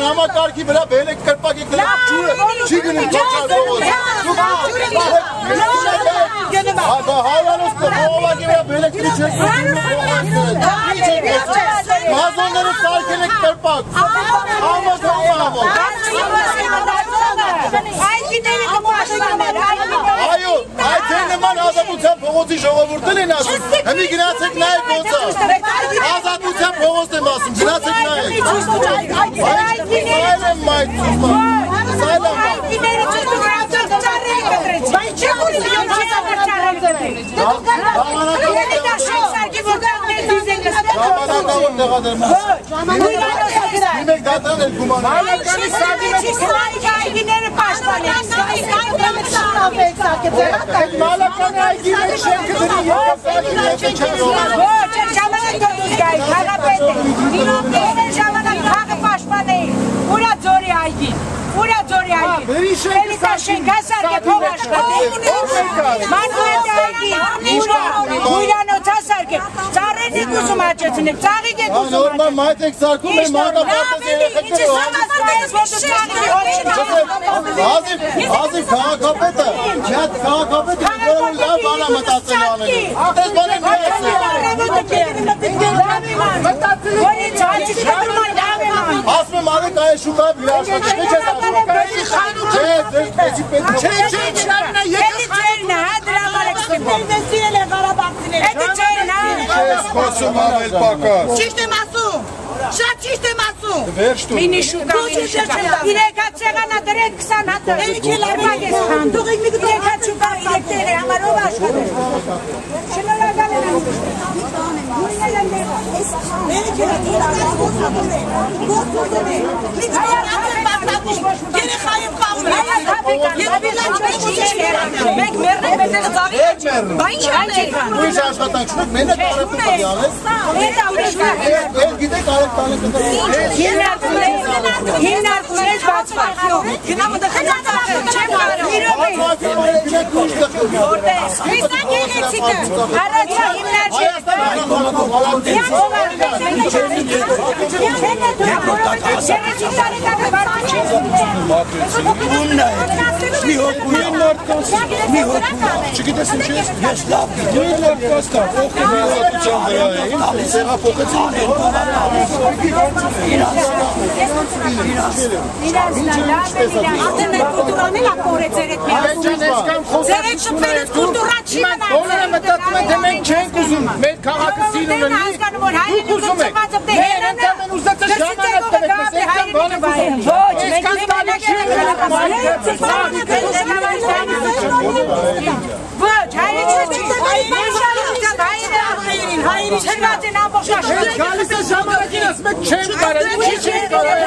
Համակարգի վրա բերեք կրպակ եք դրեք ջուրը չի գնում հայանոց կողովակի վրա բերեք մազոնները սարքել եք կրպակ այո, այդ ձեր նման ազատության փողոցի ժողովուրդն են ասում հմի գնացեք նայեք ոնց ազատության փողոցն եմ ասում գնացեք նայեք Ասում արեք այ շուկա վիրաշվաք չեք Ճիշտ եմ ասում, շատ ճիշտ եմ ասում Մինի շուկա, իրեկատ սեղանա դրեք 20 հատ Էլիք էլ արմակ ես խանդուղ իրեկատ շուկա իրեկտեր է համարով աշխատել Շնորհակալ եմ Էլիք էլ Չգիտես ինչ ես, ես լավ գիտեմ, կաստավ, ողքե միացության վրա էին, սեղա փոխեցին Ատեն այդ կուլտուրան էլ ակոր է ձեր հետ միացում Ձեր հետ շպերից կուլտուրա չի մնա Բոլորը մտածում են, թե մենք չենք ուզում, մեր քաղաքը սիրուն են դուք ուզում եք Մեր ընդամեն ուզածը ժամանակ տվեք, ես եկան բանը բուզում Ես կան տալիք չենք Ոչ, հայերի չրված են ամբողջ աշխարհը Գալիս է ժամանակին ասում եք չեմ կարել, չի չենք կարել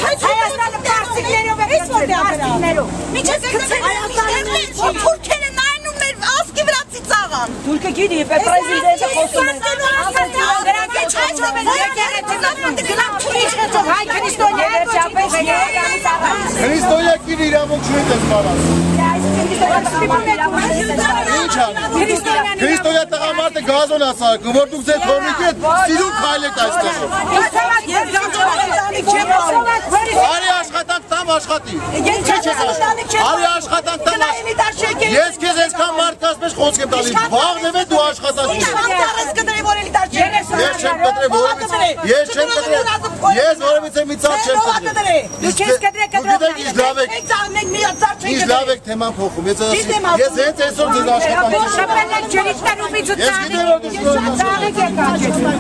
Հայաստանը պարսիկներով է պարսիկներով Միջև թուրքերը նայնում մեր ասկի վրա ծիծաղան Թուրքը գիտի, պրեզիդենտը խոսում է Դրանք է չայջով են գնամ թուրիչղեցով հայ քրիստոնյա Քրիստոնյա կին իրավունք չունի դες բարաս Քրիստոնյա տղամարդը գազոն ասարկը, որ դուք ձեր թորնիկի հետ սիրուն քայլեք այստեղ Արի աշխատանք տամ աշխատի Արի աշխատանք տամ աշխատի Ես քեզ այսքան մարդ կասմես խոսք եմ տալիս Վաղն է դու աշխատած Ես չեմ կտրե Ես չեմ կտրե Ես որևիցե մի ծառ չեմ կտրե Դուք գիտեք ինչ լավ եք թեման փոխում Ես հենց այսօր ձեզ աշխատանք Ես գիտեմ որ դուք Ծաղիկ եք աճեցում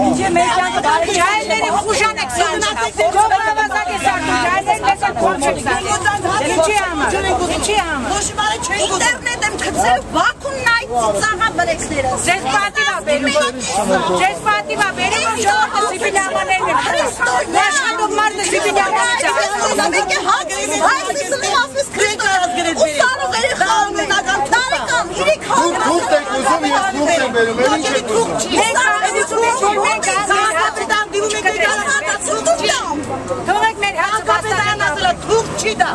Ինչե մեր ճայլերի խուժան եք սանչած Գովավազակ է սարդում Ճայլերի մեզ եք խոմ չեք սարդում Ինչի համար Ինտերնետ եմ կծել Բաքուն նայ ծաղա բրեքսները Ձեզ պատիվա բերում Ձեզ պատիվա բերում Ժողովը սիբիլյամաներն եմ Աշխատող մարդը սիբիլյամաներ Մենք է հագրիզի ասպես քրետարած գրեց բերի Ուսանող երի խաղմենական տարեկան իրեք Դուք թուղթ եք ուզում, ես թուղթ եմ բերում, էլ ինչ եք ուզում Թողեք մեր հացը բաստանան ասելը թուղթ չի դա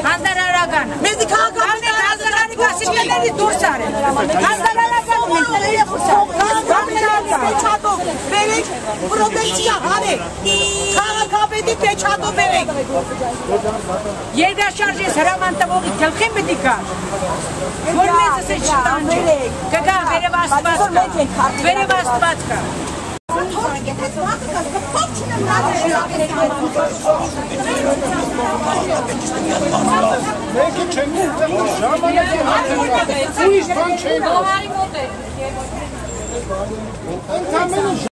Հանձարարականը Մեզի քաղաքը Մենտելների դուրս արել։ Հազարալական մենտելների դուրս արել։ Պեչատով բերեք, պրոտեկցիա հանեք։ Քաղաքապետի պեչատով բերեք։ Երկրաշարժ ես հրաման տվողի գլխին պետք է կա։ Որ մեծս է չտան չէ։ Կգա վերև աստված կա։ Վերև աստված կա։ Մեկը չեն ժամանակի հանդիպում, ուրիշ բան չեն ընդամենը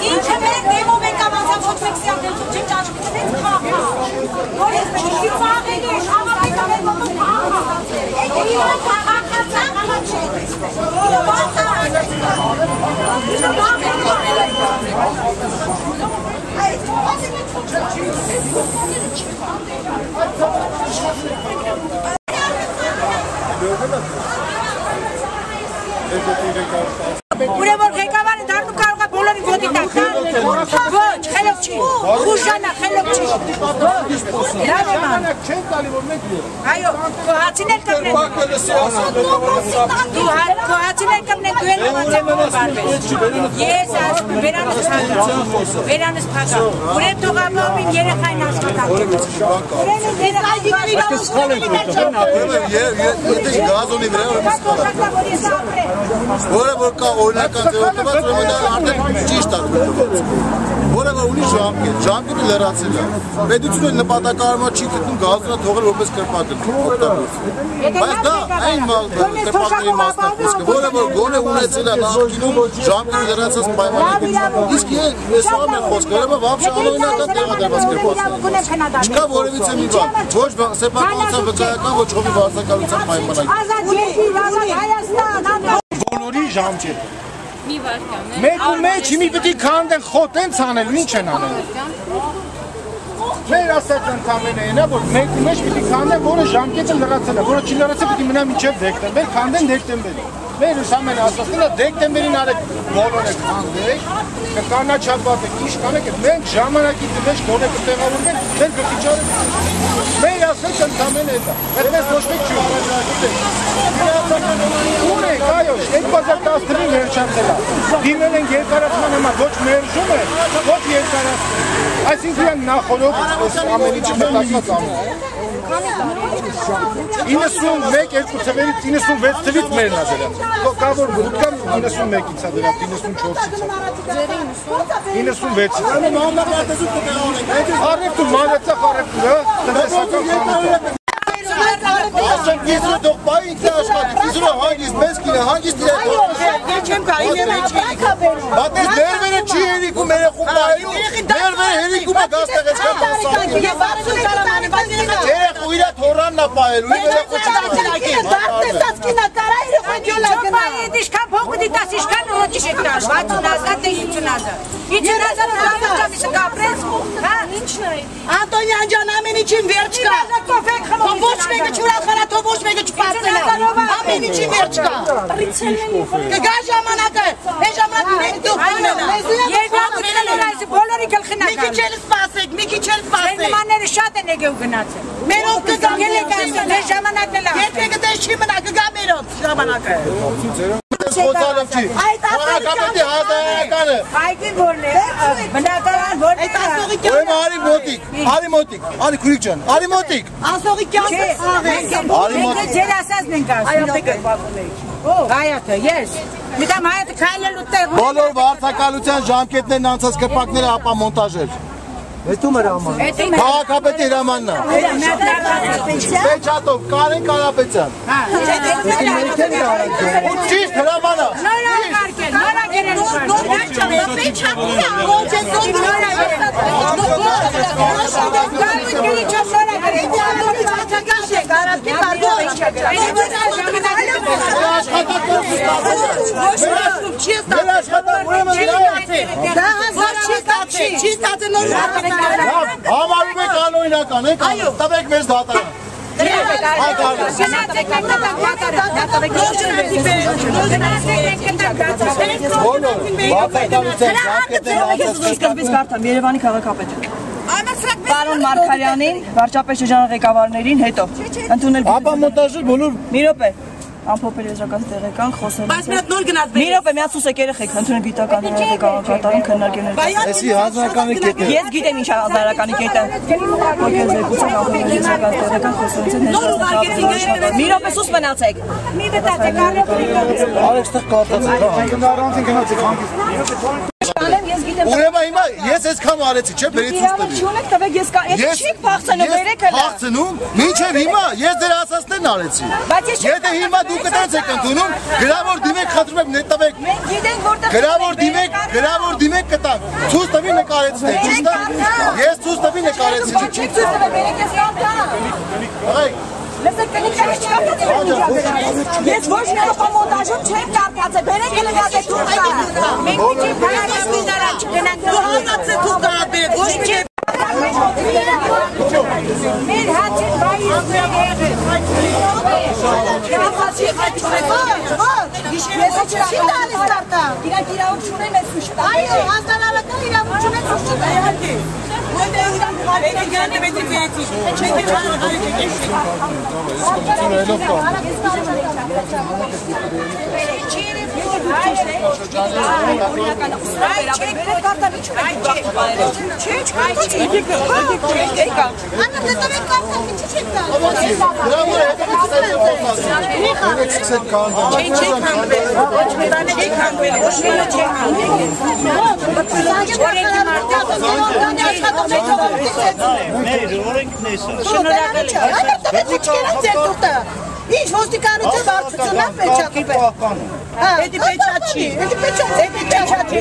Ինչը մեր դեմով ենք ավանցավ ոչ մեկսիան դելցում չեմ ճաճկիտ ենք խաղը որ ես մեկի ծաղել է շաղապետա մեր մոտում եկի իրան խաղացան ամա չէ Ուրեմն ղեկավարը դառնում կարող է բոլորի ոտի տակ, ոչ, խելոք չի, խուժանա, խելոք չի, լավ եմ ան։ Այո, կոհացիներ կպնեն, կոհացիներ կպնեն, դու էլ նովածեմով բարվես, ես ասում, վերանս պագա, ուրեմ թողամովին երեխային աշխատակ, որը որ կա օրինական ձևով ուրեմն արդեն ճիշտ է որը որ ունի ժամկետը լրացել է պետությունը նպատակարարման չի գտնում գազոնը թողել որպես կրպակը բայց դա այն կրպակների մասնակցը որը որ գոնե ունեցել է նախկինում ժամկետը լրացած պայմանների իսկ ես ում եմ խոսքը ուրեմն վաբշե անօրինական տեղադրված կրպակներ չկա որևիցե մի բան ոչ սեփականության վկայական ոչ հողի վարձակալության պայմանագիր Բոլորի ժամկետ։ Մեկ ու մեջ հիմի պիտի քանդեն խոտեն ցանել, ինչ են անել։ Մեր ասած ընդամենը էնա, որ մեկ ու մեջ պիտի քանդեն, որը ժամկետը լրացել է, որը չի լրացել պիտի մնա մինչև դեկտեմբեր, քանդեն դեկտեմբերի։ Մեր ուսամենը ասածն է դեկտեմբերին արեք բոլորը քանդեք, կկանաչապատեք, ինչ կանեք, մենք ժամանակի դեպի գոնե կտեղավորվենք, մենք կվիճարենք։ Մեր ասած ընդամենը էնա։ Այդպես ոչ մեկ չի ունենք, այո, 2019-ին վերջացել է։ Դիմել են երկարացման համար ոչ մերժում է, ոչ երկարացում։ Այսինքն նախորդ ամեն ինչը մտածած անում։ 91-2 թվերից 96 թվից մերն է դրան։ Կա որ բուտկան 91-ից է դրան, 94-ից է։ 96-ից։ Առևտուր, մանրացախ առևտուրը, տնտեսական խանութ։ Ասենք գիզրը դող բայ ինքն է աշխատի, գիզրը հանգիստ, մեզ կինը հանգիստ իրեք Չեմ կա, ինեմ չի Բատես ներվերը չի հերիքում երեխում բայելու, ներվերը հերիքում է գազ տեղեց կա երեխու իրա թորանն է բայելու, երեխու Իշքան փոխ դիտաս, իշքան ռոճիշ եք տաշ, 60,000 թե 50,000 50,000 կապրես, հա, ինչն է Անտոնյան ջան, ամեն ինչին վերջ կա Ոչ մեկը չուրախանա, թող ոչ մեկը չպարծենա Ամեն ինչին վերջ կա Կգա ժամանակը, է ժամանակը մենք դուք ունենա բոլորի գլխնական Մի քիչ էլ սպասեք, մի քիչ էլ սպասեք Նմանները շատ են եկել գնացել Մերով կգա ժամանակն էլ Երբեկը դες չի մնա, կգա մերով ժամանակը Խոցալով չի, խաղակապետի հազարականը Այգին որն է, բնակարան որն է Ուրեմ արի մոտիկ, արի քուրիկ ջան, արի մոտիկ Ասողի կյանքը Մենք ձեր ասածն ենք ասում Հայատը, ես Միտամ հայատը քայլելու տեղ Բոլոր վարձակալության ժամկետներն անցած կրպակները ապա մոնտաժել Քաղաքապետի հրամանն է Պեչատով, Կարեն Կարապետյան Ճիշտ հրամանը Համարում եք անօրինական, տվեք մեզ դատարան Երևանի քաղաքապետը Պարոն Մարգարյանին, վարչապետ շրջանի ղեկավարներին հետո ընդունել։ Ապա մոնտաժը բոլոր մի րոպե ամփոփել եզրակացի տեղեկան խոսել։ Բայց մի հատ նոր գնաց։ Մի րոպե միած ուսեք երեխեք ընդունել գիտական կատարում քննարկումներ։ էսի հանրականի կետը։ Ես գիտեմ ինչ հանրականի կետը։ Ոգեզ եկուցեք ամփոփել եզրակացի տեղեկան խոսելուց հետո։ Մի րոպե սուս մնացեք։ Մի դտացեք առողջիկը։ Արեստեղ կարտացեք։ Առանցին գնացեք հանգիստ։ Ուրեմն հիմա ես այսքան արեցի, չէ՞, բերեցի ստվի։ Չունեք տվեք ես կա, եթե չիք փախցնում, բերեք հələ։ Փախցնում, մինչև հիմա ես դեր ասածներն արեցի։ Եթե հիմա դուք կտենց եք ընդունում, գրավոր դիմեք, խնդրում եմ նետվեք։ Մենք գիտենք որտեղ գրավոր դիմեք կտանք։ Ցույց տվի նկարեցնեք, ճիշտ է։ Ես ցույց տվի նկարեցի։ Չիք ցույց տվել, բերեք ես կամ տա։ Լսեք կնիկները չկապացեք։ Ես ոչ մի ապամոնտաժում չեմ կապացել, բերեք հələ գազե թուղթ։ Մենք պիտի բարակես միզարա չգնանք։ Դուհանացե թուղթ բերեք, ոչ մի Մեր հաճին բայիս եղել։ Չի տալիս կարտա։ Իրանք իրավունք չունեն ես ուշ տա։ Այո, հասկանալական իրավունք չունեն ուշ տա։ Ինչ ոստիկանություն բարձրացնա պեչակը։ Էդի պեչաչի, էդի պեչաչի,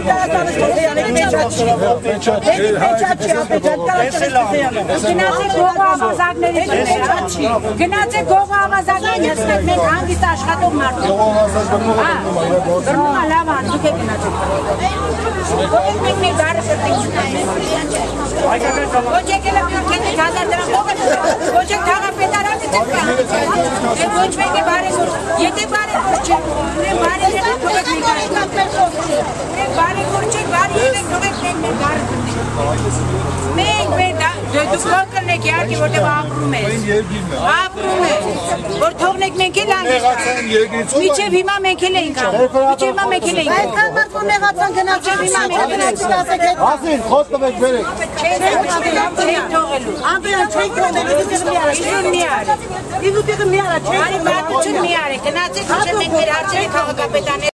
Գնացեք գողը ավազակներից մենք հանգիստ աշխատող մարդ ենք։ Գրնումա լավ ան, դուք եք գնացեք։ Ոգեք մենք բարը սրտենք։ Ոգեք էլ եկեք հազար դրամ ողը, ոգեք թաղապետարանից եք կա։ Ոչ մեկի բարի գոր, եթե բարի գոր չեք, բարի եղեք թողեք մենք բարի գոր չեք, բարի եղեք թողեք մենք բարի մենք դուք կրնեք իհարկե որտեղ ապրում ես, որ թողնեք մենք էլ անգիշտ, միջև հիմա մենք էլ էինք անում, միջև հիմա մենք էլ էինք անում։ Այդքան մարդ որ նեղացան գնացեք հիմա մենք գնացեք ասեք հետ։ Ասին, խոս տվեք բերեք։ Չեն թողելու։ Անդրեան չեք թողնելու դուք մի արա։ Մի արա։ Դուք մի արա չեք։ Արի մարդություն մի արեք, գնացեք ոչ մենք մեր հարցերի քաղաքապետաներ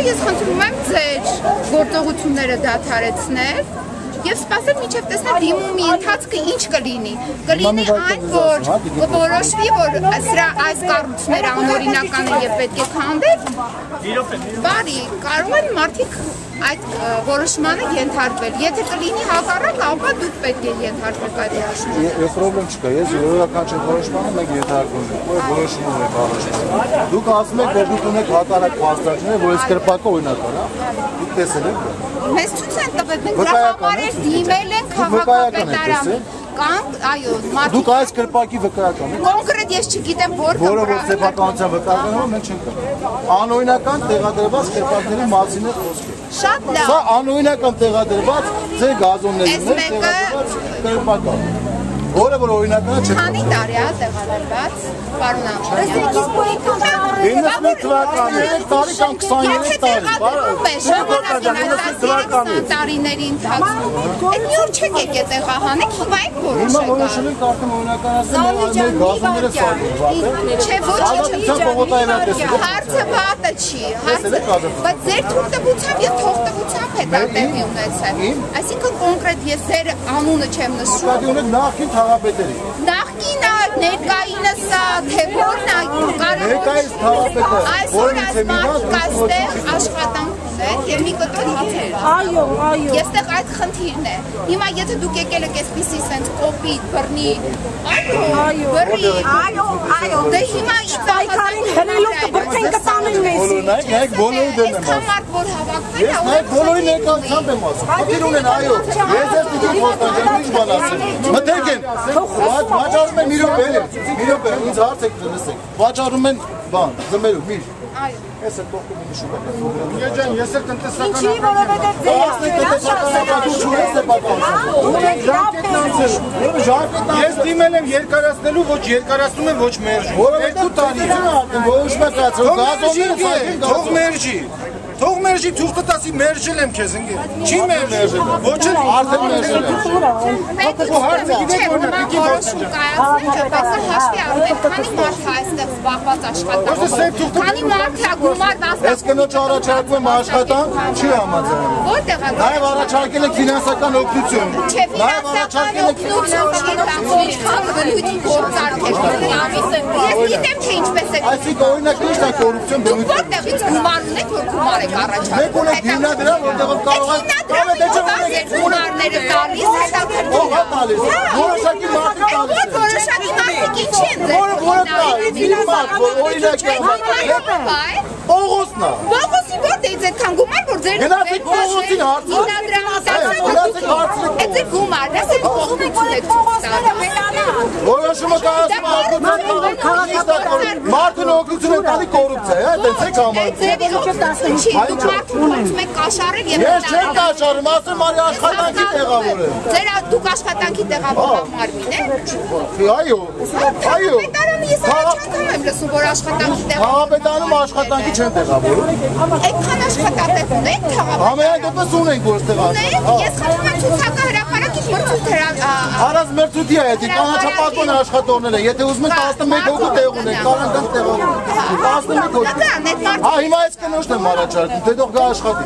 Ես խնդրում եմ ձեր գործողությունները դադարեցնել եւ սպասել մինչեւ տեսնել դիմումի ընթացքը ինչ կլինի։ Կլինի այն, որ կորոշվի, որ սրա այս կառույցները անօրինական են եւ պետք է քանդել։ Բարի, կարող են մարդիկ այդ որոշմանը ենթարկվել։ Եթե կլինի հակառակ, ապա դուք պետք է ենթարկվեք այդ որոշմանը։ Ես պրոբլեմ չկա, ես յուրաքանչյուր չեմ որոշմանը մենք ենթարկվում ենք, որ որոշում ենք առաջին։ Դուք ասում եք, որ դուք ունեք հակառակ փաստարկներ, որ այս կրպակը օրինական է։ Դուք տեսել եք։ Մեզ ցույց են տվել, մենք դրամաբարեր դիմել ենք քաղաքապետարան։ Կամ, այո, դուք այս կրպակի վկայական եք։ Կոնկրետ ես չգիտեմ որ որը որ սեփականության վկայականով մենք չենք կարող։ Անօրինական տեղադրված կրպակների մասին է խոսքը։ Շատ լավ։ Սա անօրինական տեղադրված ձեր գազոնների մեջ տեղադրված կրպակ է։ Որը որ օրինակը չէ։ Քանի տարի է տեղադրված, պարոն Աշոտյան։ 91 թվականի, 3 տարի կամ 23 տարի։ Տարիների ընթացքում։ Այդ մի օր չեք եկել տեղահանեք, հիմա եք որոշել։ Հիմա որոշել ենք արդեն օրինականացնել մեր գազումները սարքել։ Չէ, ոչ, հարցը վատը չի, բայց ձեր թույլտվությամբ եւ թողտվությամբ է դա տեղի ունեցել։ Այսինքն կոնկրետ ես ձեր անունը չեմ նշում։ Նկատի ունեք նախկին թաղապետերի։ Նախկինը, ներկայինս է, թե որն է կարող։ Ներկայիս թաղապետը, այսօր այս մարդիկ այստեղ աշխատանք ունեն եւ մի կտոր հացեր։ Այո։ Ես տեղ այդ խնդիրն է։ Հիմա եթե դուք եկել եք այսպիսի sense կոպիտ բռնի, բռնի, դե հիմա իծայքարին հնելով կբրծեն կտանեն մեզի։ Նայեք բոլորի դեմ եմ ասում։ Մարդ որ հավաքվել է, Ես նայեք բոլորի ներկայությամբ եմ ասում։ Խնդիր ունեն, այո։ Ես ես դուք խոստանջեմ, ինչ բան ասեմ։ Մտեք են։ Վաճառում են մի րոպե, ինձ հարց եք լսեք։ Վաճառում են բան, զմերուկ, միր։ այո։ Ես էլ կողքով մի շուտ եմ։ Ջան, ես էլ տնտեսական Ինչի որովհետև Ես դիմել եմ երկարացնելու, ոչ երկարացնում եմ, ոչ մերժում։ Որովհետև տարիքն արդեն ոչ մեկացրու, գազոնները սարքեն, թող մերժի։ Թող մերժի, թող տասի մերժել եմ քեզ ընկեր։ Չի մերժել։ Ոչ էլ արդեն մերժել եմ։ Հարցը գիտեք որն է, դիքի որոշում կայացնել, բայց հաշվի առնեք, քանի մարդ է այստեղ զբաղված աշխատանքով։ Քանի մարդ է գումար Ես կնոջ առաջարկում եմ աշխատանք, չի համաձայնում։ Որտեղ է։ Նաև առաջարկել եք ֆինանսական օգնություն։ Չէ, ֆինանսական օգնություն չի տալու, ինչքան բնույթ գործարք եք ամիսը։ Ես գիտեմ թե ինչպես է։ Այսինքն օրինակ ինչ է կոռուպցիոն Դուք բնույթ։ որտեղից գումար ունեք, որ գումար եք առաջարկում։ Մեկ ունեք հիմնադրամ, որտեղով կարող եք գումարները տալիս, ո՞վ է տալիս։ Որոշակի մարդիկ տալիս են։ որոշակի մարդիկ ինչի են Որը տա, ֆիլմակ, որ օրինակ է։ Պողոսն է։ Բողոսի որտեղից այդքան գումար, որ ձեր Գնացեք Պողոսին հարցրեք։ Գնացեք հարցրեք։ Այդ ձեր գումարն է, ձեր կողմությունն եք Որոշումը կայացում մարդուն օգնություն է տալի կոռուպցիա, այդպես եք համարում։ Մենք կաշառել եւ Ես չեմ կաշառում, ասում արի աշխատանքի տեղավոր եմ։ Ձեր դուք աշխատանքի տեղավոր մարմին եք։ Այո, այո։ Պետարանը ես առաջարկում եմ լսում, որ աշխատանքի տեղավոր։ Քաղաքապետարանում աշխատանքի չեն տեղավորում։ Այդքան աշխատատեղ ունեք քաղաք։ Համենայն դեպս ունենք որտեղ աշխատանք։ Ես խնդրում եմ ցուցակը հրապարակից մրցույթ Առանց մրցույթի է, դա կանաչապատման աշխատողները, եթե ուզում եք 11 հոգու տեղ ունեք, կարան կան տեղավորում։ 11 հոգու։ Հա, հիմա այս կնոջն եմ առաջարկում, թե դող գա աշխատի։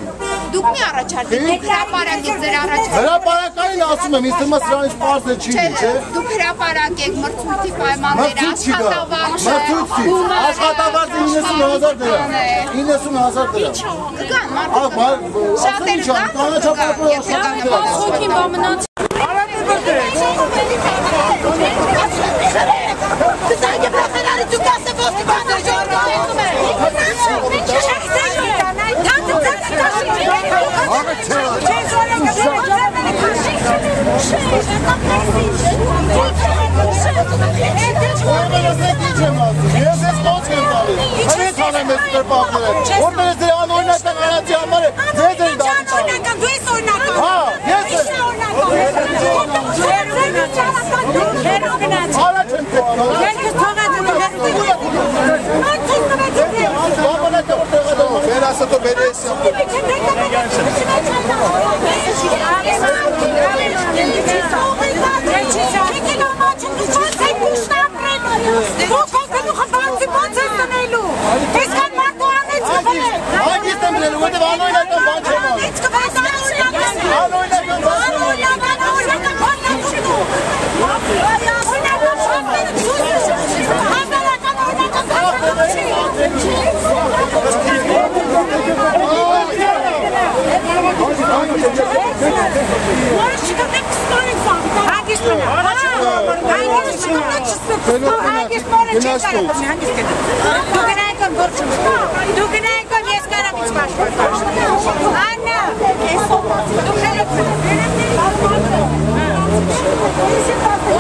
Դուք մի առաջարկեք, դուք հրապարակեք ձեր առաջարկը։ Հրապարակային ասում եմ, ինձ թվում է սրանից պարզ է չի, չէ։ Դուք հրապարակեք մրցույթի պայմանները, աշխատավարձը։ Մրցույթի, աշխատավարձը 90,000 դրամ։ 90,000 դրամ։ Կգան մարդիկ։ Շատերը կան, կանաչապատման աշխատանքի Ես ես կոչ եմ տալի, հրետ հանեմ ես կրպակները, որպես դե անօրինական արացի համար է, ձեզ են դատի տալի։ Դու ես օրնական։ Հա, ես եմ։ Առաջ եմ պետք։ Մեր ասատո բերի ես եմ։ Անգիստ եմ բրելու, որտև անօրինական բան չեմ անում։ Անօրինական բան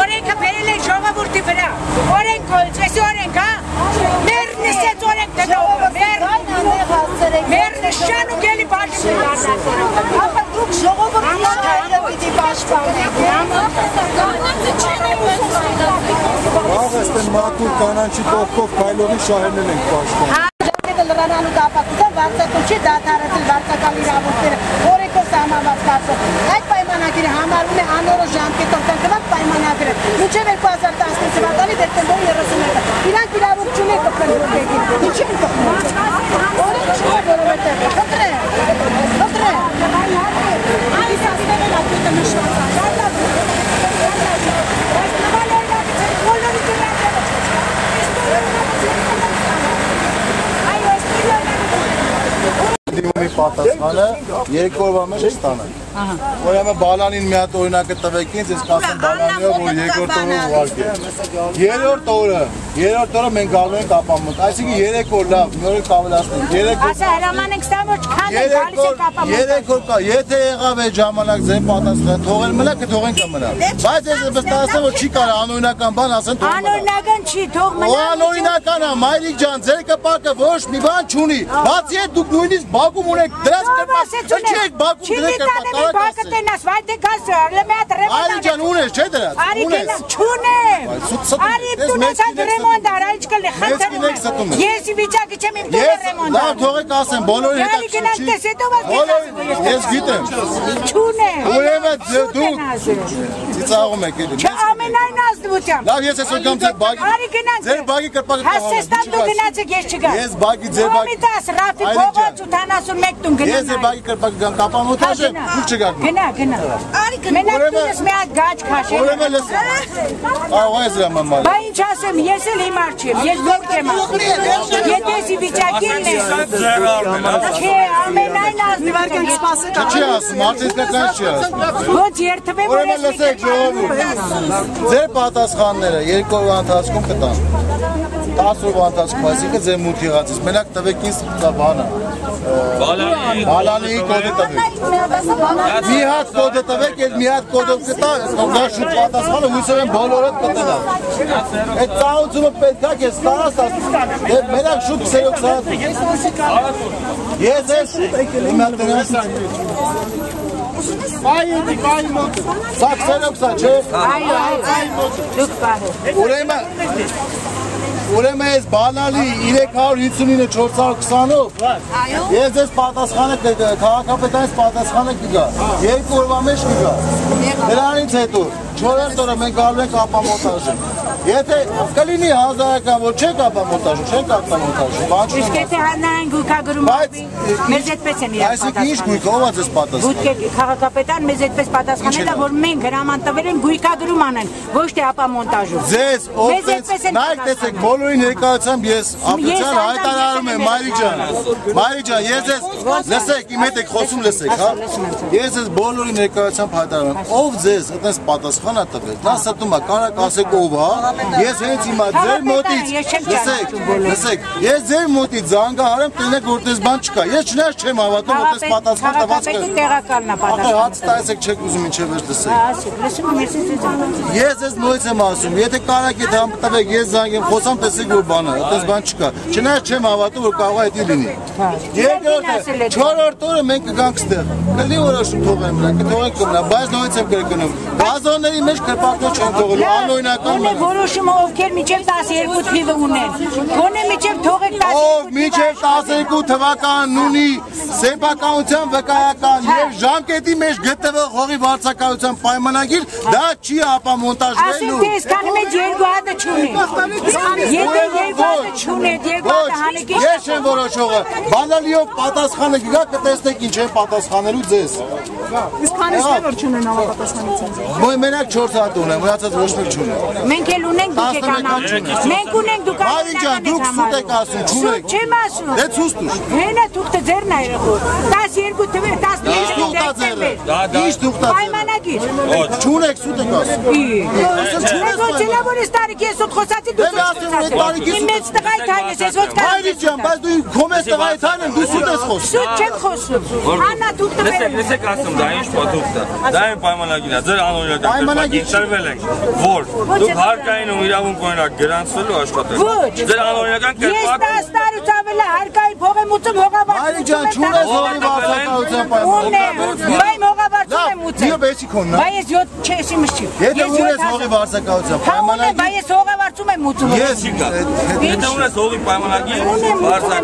Օրենքը բերել են ժողովուրդի վրա, օրենք կոյց, ես օրենք, հա, մեր նսեց օրենք դնողը, մեր նշան ու գելի բաշպի ապա դուք ժողովուրդի շահերը պիտի բաշպանեք, Ասեն մաքուր կանանչի տոփքով քայլողի շահերն ենք պաշտպանում։ Լրանալու կապակցությամբ վարձակում չի դադարեցել վարձակալ իրավունքները, օրենքով սահմանված կարգով։ Այդ պայմանագիրը համարվում է անորոշ ժամկետով կնքված պայմանագիր։ Մինչև 2015 թվականի դեկտեմբերի 30-ը իրանք իրավունք չունեն կպրել բեգին։ Ինչի են կպրել։ Օրենք չի որովհետև խնդրեմ։ Այս ասել են ապետը նշված։ Դիմումի պատասխանը 3 օրվա մեջ ստանալ։ Ուրեմն բալանին մի հատ օրինակը տվեք ինձ, ես կասեմ բալանիով, որ երկրորդ օրը ուղարկել։ Երրորդ օրը մենք գալու ենք ապամոտ, այսինքն 3 օր լավ, մի օր կավելացնենք, 3 օր։ Ասա հրաման ենք ստա, որ չքան ենք գալիս ենք ապամոտ։ 3 օր կա, եթե եղավ այդ ժամանակ ձեր պատասխանը թողել մնա, կթողեն կմնա։ Բայց ես վստահ որ չի կարող անօրինական բան ասեն թող մնա։ Անօրինական չի, թող մնա։ Անօրինական է, մայրիկ ջան, ձեր կպակը ոչ մի բան չունի։ Բացի այդ դուք նույնիսկ բակում ունեք դրած կրպակ, չեք բակում դրած կրպակ, բակը տենաս, վայ դե գաս, լեմեատ ռեմոնտ։ Արի ջան ունես, չէ դրած։ Արի գնամ, չունեմ։ Արի տունես այդ ռեմոնտ արա, ինչ կլի, խնդրում։ Ես վիճակի չեմ իմ տունը ռեմոնտ։ Լավ, թողեք ասեմ, բոլորի հետ։ Արի գնամ, տեսետով ասեմ։ Ես գիտեմ։ Չունեմ։ Ուրեմն դուք ծիծաղում եք էլի։ Չամենայն ազնվությամբ։ Լավ, ես այսօր կամ ձեր բակի կրպակը Հասեստան դու գնացեք, ես չգա։ Ես բակի ձեր բակի։ Ամիտաս Ռաֆի փողոց 81 տուն գնամ։ Ես ձեր բակի կրպակը կամ կապամոթաժ եմ, դուք չգաք։ Գնա։ Արի գնա։ Մենակ դուրս մի հատ գաչ քաշել։ Ուրեմն լսեք։ Ահա ես մամա։ Բա ինչ ասեմ, ես էլ հիմար չեմ, ես դուք եմ ասում։ Եթե էսի վիճակին է։ Չէ, ամենայն ազնվական սպասեք։ Չի ասում, արդյունքական չի ասում։ Ոչ երթվեմ որ Ուրեմն լսեք, ժողովուրդ։ Ձեր պատասխանները 2 օրվա ընթացքում կտան։ 10 օրվա ընթացքում, այսինքն ձեր մութ եղածից։ Մենակ տվեք ինձ բանը։ Բալանի կոդը տվեք։ Մի հատ կոդը տվեք, այդ մի հատ կոդով կտա, դա շուտ պատասխանը հույսով եմ բոլորը կտնա։ Այդ ծանոթումը պետք է ես ստանաս, դե մենակ շուտ քսերոք սարած։ Ես ես իմ հատնաս։ Բայ մոտ։ Սա քսերոք սա, չէ։ Այո, դուք պահեք։ Ուրեմն ես բանալի 359-ը 420-ով ես ես պատասխանը քաղաքապետանից պատասխանը կգա 2 օրվա մեջ կգա դրանից հետո 4-րդ օրը մենք գալու ենք ապամոնտաժը եթե կլինի հազարական որ չեք ապամոնտաժը չեք ապամոնտաժը բան Իսկ եթե հանրային գույքագրում ապի մեզ այդպես են իրար պատասխանը Այսինքն ինչ գույքը ով է ձեզ պատասխանը Քաղաքապետան մեզ այդպես պատասխանել է որ մենք հրաման տվել են գույքագրում անեն ոչ թե ապամոնտաժը Ձեզ ով նայեք տեսեք բոլորի ներկայությամբ ես ապրիցիան հայտարարում եմ Մայրի ջան ես ես լսեք իմ հետ եք խոսում լսեք հա ես ես բոլորի ներկայությամբ հայտարարում եմ ով ձեզ այդպես պատասխան է տվել դա ստում է կարակ ասեք ով է ես հենց հիմա ձեր մոտից լսեք ես ձեր մոտից զանգահար եմ տնեք որտես բան չկա ես չնայած չեմ հավատում որտես պատասխան տված կա տեղակալն է պատասխան հաց տայսեք չեք ուզում ինչև վերջ լսեք ես ես նույնից եմ ասում եթե կարակ եթե համտվեք ես զանգեմ խոսամ տեսեք որ բանը այդպես բան չկա չնայած չեմ հավատում որ կարող է դա լինի երկրորդը 4-րդ օրը մենք կգանք ստեղ կլի որոշում թողենք մնա կթողենք կմնա բայց նույնից եմ կրկնում բազոների մեջ կրպակներ չեն թողելու անօրինական Գոնե որոշումը ովքեր միջև 12 թիվը ունեն Գոնե միջև թողեք 12 Ով միջև 12 թվականն ունի սեփականության վկայական եւ ժամկետի մեջ գտնվող հողի վարձակալության պայմանագիր դա չի ապամոնտաժվելու Ասում թե այսքանի մեջ երկու հատը չունի Եթե երկու հատը չունի երկու հատը հանեկի Ես չեմ որոշողը բանալիով պատասխանը գա կտեսնեք ինչ են պատասխանելու ձեզ Իսկ քանիսներ որ չունեն համապատասխանություն Ոյ մենակ 4 հատ ունեմ հրացած ոչ մեկ չունեմ Մենք էլ ունենք դուք եք անանք Մենք ունենք դուք Մարիջան դուք սուտ եք ասում չունեք Չեմ ասում Դե ցույց տուր Հենա թուղթը ձերն է երախոտ 12 թվեր 11 դեկտեմբեր Ինչ թուղթա Պայմանագիր Չունեք սուտ եք ասում Չունեք ոչ չելա որ ես տարիք ես ոտ խոսացի դու Իմ մեծ տղայ թայնես ես ոչ Մարիջան բայց դու քոմես տղայ թայնեմ դու սուտ ես խոսում։ Սուտ չեմ խոսում։ Անա դուք տվել։ Լսեք ասում դա ինչ պատուղտ է։ Դա այն պայմանագիրն է, ձեր անօրինական կերպարին ենք, որ դուք հարկային ու իրավունք ունենաք գրանցվելու աշխատել։ Ձեր անօրինական կերպարը Ես 10 տարուց ավել հարկայի փող եմ ուծում հողավարձ։ Այլ ջան, չունես հողի վարձակալության պայմանագիր։ Բայ հողավարձ եմ ուծում։ Դիո բեսիկոնն է։ Բայ ես 7 չես իմշի։ Եթե ունես հողի վարձակալության պայմանագիր։ Բայ ես հողավարձում եմ ուծում։ Ես Եթե ունես հողի պայմանագիր,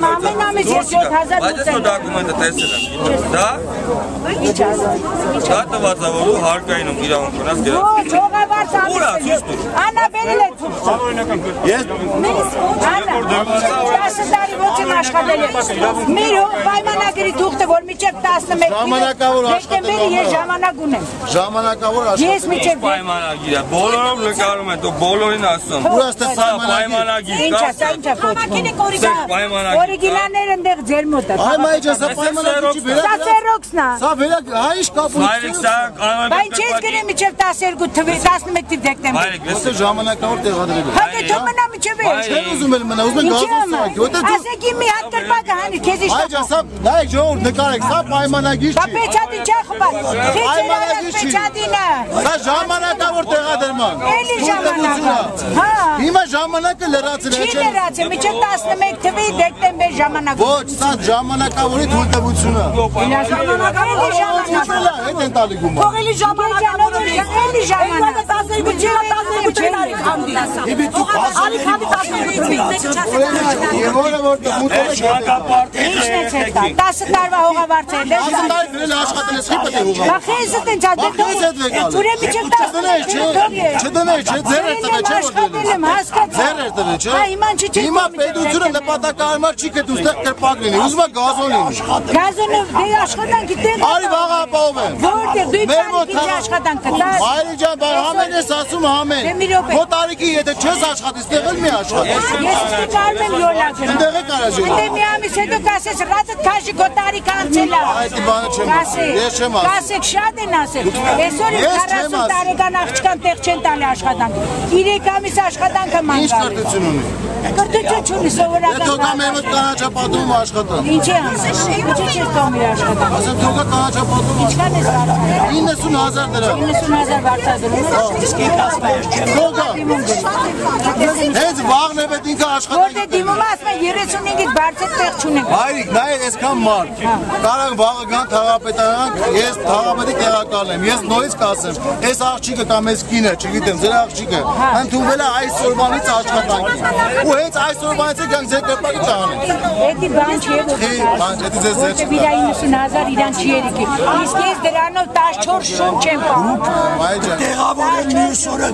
ամեն ամիս ես 7000 բայց ես դոկումենտը տեսել եմ։ Դա Ինչ ասած։ դա տված է, որ հարկային ու իրավունք ունես գրանցել։ Ոչ, հողավարձ ամիս։ Անա բերել է ցույց։ Ես Ասա տարի ոչ եմ աշխատել եմ։ Մեր պայմանագրի թուղթը, որ միջև 11 Ժամանակավոր դեկտեմբերի ես ժամանակ ունեմ։ ժամանակավոր Ես միջև պայմանագիր է, բոլորով նկարում են, դու բոլորին ասում։ Ուր ասես Սա պայմանագիր Ինչ կա։ ասա, ինչ է կոչվում։ Պայմանագիր։ Օրիգինալներ ընդեղ ձեր մոտ է։ Այ մայ ջան, սա պայմանագիր չի Սա Սերոքսն է։ Սա վերակ, հայ կապ ունի։ Մայրիկ սա Բայց չես գրեմ միջև 12 թվի 11 դեկտեմբեր։ Մայրիկ Ասա ժամանակավոր տեղադրել է։ Հա դե մնա միջև է։ Չեն ուզում էլ մնա, ուզում են գազոսակ, որտեղ դու Ասեք իմ մի հատ կրպակը հանի քեզ Այ իշտա։ ջան, սա նայեք ժողովուրդ նկարեք, սա պայմանագիր Բա չի։ պեչատին չա խփած։ Պայմանագիր չի։ Պեչատինը։ Սա ժամանակավոր տեղադրման։ Էլի ժամանակ։ Հա։ Հիմա ժամանակը լրացել է, Չի լրացել, միջև 11 թվի դեկտեմբեր ժամանակ։ Ոչ, սա ժամանակավորի թույլտվությունը։ Էլի ժամանակ։ Հետ են տալի գումար։ Թողելի ժամանակ, էլի ժամանակ։ 12 Իբի դու Ալի քանդի 12 Եվ որը որտեղ մուտել է։ Ինչն է ցետա։ 10 տարվա հողավարձել է։ Ասա դարի գրել աշխատել ես խիպը դե հուղա։ Բա քեզ դեն չա դե։ Ուրեմն միջև 10 Չդնես, չէ, ձեր էր տվել, չէ՞ աշխատել եմ, հասկացա։ Ձեր էր տվել, չէ։ Հա, հիմա չի չի։ Հիմա պետությունը նպատակահարմար չի կետ ուստեղ կրպակ լինի, ուզում է գազոն լինի։ Գազոնը դե աշխատանքի տեղ։ Արի վաղը ապահով եմ։ Որտեղ դու ինչ աշխատանք կտաս։ Հայրի ջան, բա համեն ես ասում համեն։ Քո տարիքի եթե չես աշխատի, ստեղ էլ մի աշխատի։ Ես չկարում եմ յոլա գնալ։ Ընդեղ է կարաժել։ Դե մի ամիս հետո կասես ռածդ քաշի քո տարիքը անցել է։ Այդ բանը չեմ ասում։ Ես չեմ ասում։ Կասեք շատ են ասել։ Այսօր 40 տարեկան աղջկան տեղ չեն տալի աշխատանք։ 3 ամիս աշխատանքը ման Ինչ գալի։ կրտություն ունի։ Կրտություն չունի սովորական։ Եթե կա մեր մոտ կանաչապատում աշխատան։ Ինչ է ասես։ Ինչի՞ չես տոմիր աշխատանք։ Ասեմ թողա կանաչապատում Ինչքան ես վարձել։ 90000 դրամ։ 90000 վարձադրում։ Թողա։ Հենց վաղն է պետք ինքը աշխատանք։ Որտե դիմում ասում են 35-ից բարձր տեղ չունենք։ Հայրիկ, նայեք, այսքան մարդ։ Կարող վաղը գան թաղապետարան, ես թաղապետի տեղակալն եմ։ Ես նորից կասեմ, այս աղջիկը կամ այս կինը, չգիտեմ, ձեր աղջիկը ընդունվել է այսօրվանից աշխատանքի։ Ու հենց այսօրվանից է գանք ձեր կրպակը տանեք։ Էդի բան չի Բան, դա ձեզ ձեր չի։ Վիրա 90000 իրան չի երիկի։ Իսկ ես դրանով 14 շուն չեմ պահում։ Այ ջան։ Տեղավորել մյուս օրը